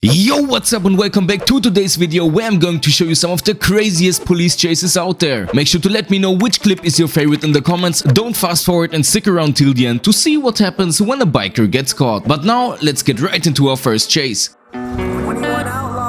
Yo, what's up and welcome back to today's video where I'm going to show you some of the craziest police chases out there. Make sure to let me know which clip is your favorite in the comments, don't fast forward and stick around till the end to see what happens when a biker gets caught. But now, let's get right into our first chase. 21 Outlaws.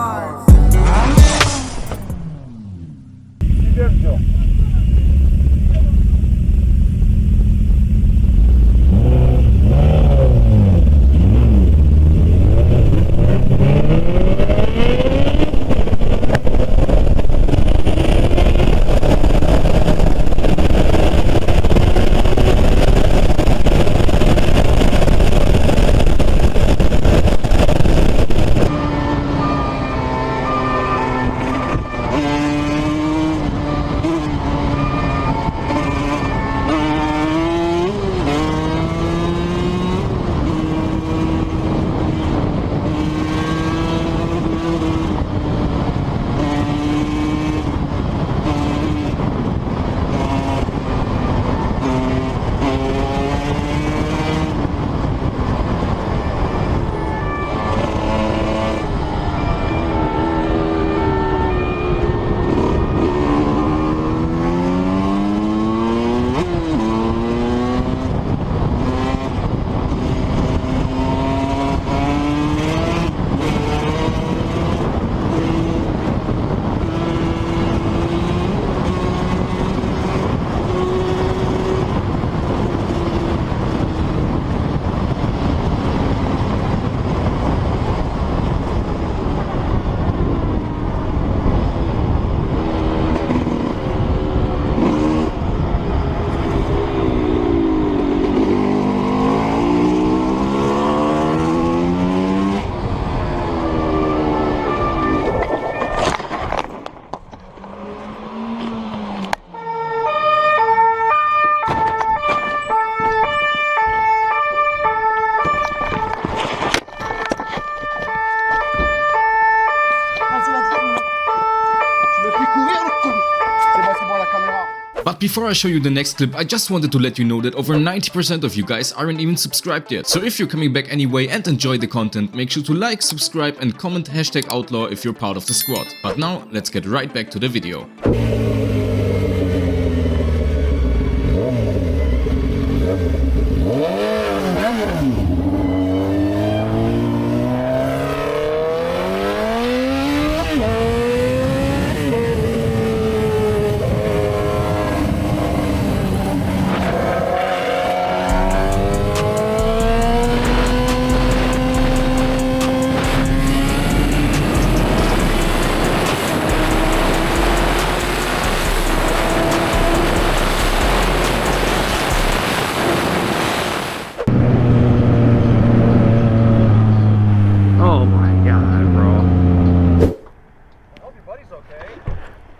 But before I show you the next clip, I just wanted to let you know that over 90% of you guys aren't even subscribed yet. So if you're coming back anyway and enjoy the content, make sure to like, subscribe and comment #outlaw if you're part of the squad. But now, let's get right back to the video.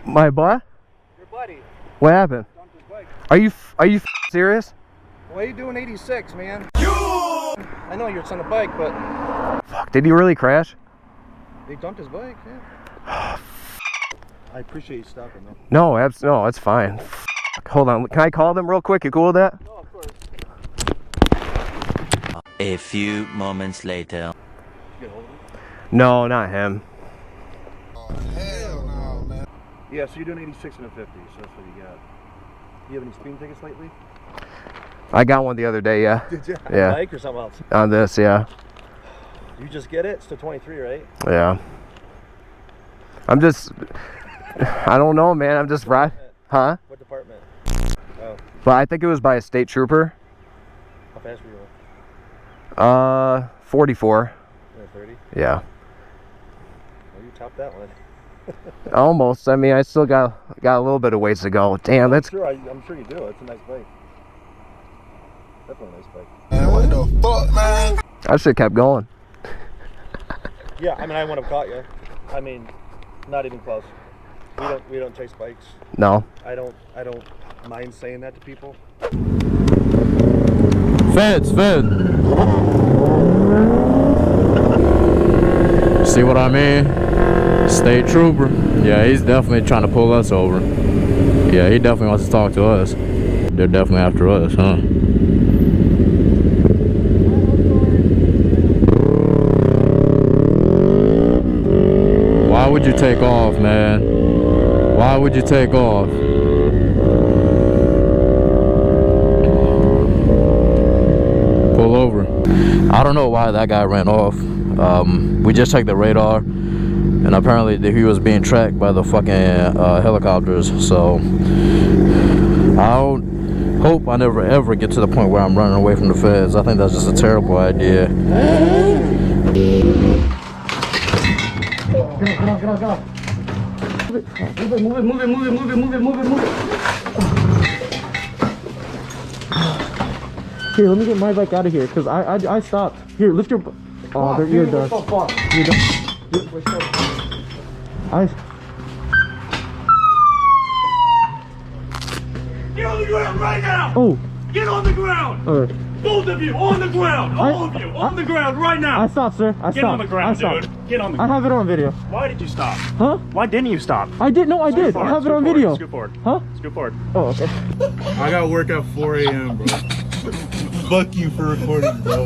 My boy? Your buddy. What happened? Dumped his bike. Are you serious? Why are you doing 86, man? I know it's on a bike, but Fuck, did he really crash? they dumped his bike, yeah. I appreciate you stopping, though. No, no, it's fine. Hold on, can I call them real quick? You cool with that? No, of course. A few moments later. Did you get hold of him? No, not him. Hell no, man. Yeah, so you're doing 86 and a 50, so that's what you got. You have any speeding tickets lately? I got one the other day, yeah. Did you? Yeah. Bike or something else? On this, yeah. You just get it? It's to 23, right? Yeah. I'm just, I don't know, man. I'm just right. Huh? What department? Oh, But I think it was by a state trooper. how fast were you going? 44. 30? Yeah. Well, you topped that one. Almost. I mean, I still got a little bit of ways to go. Damn, that's. Sure, I'm sure you do. It's a nice bike. Definitely a nice bike. Man, what the fuck, man? I should have kept going. Yeah, I mean, I wouldn't have caught you. I mean, not even close. We don't chase bikes. No. I don't mind saying that to people. Fed. See what I mean? State trooper. Yeah, he's definitely trying to pull us over. Yeah, he definitely wants to talk to us. They're definitely after us, huh? you take off, man? Why would you take off? Pull over. I don't know why that guy ran off. We just checked the radar, and apparently he was being tracked by the fucking helicopters. So I hope I never ever get to the point where I'm running away from the feds. I think that's just a terrible idea. Get on. Move it. Here, let me get my bike out of here, because I stopped. Here, lift your... Oh, you're done. You're done. Get on the ground right now! Oh! Get on the ground! Alright. Both of you on the ground! All of you on the ground right now! I stopped, sir. I stopped. Get on the ground, dude. Get on the ground. I have it on video. Why did you stop? Huh? Why didn't you stop? I did. No, I did. I have it on video. Scoot forward. Huh? Scoot forward. Oh, okay. I got work at 4 a.m., bro. Fuck you for recording, bro.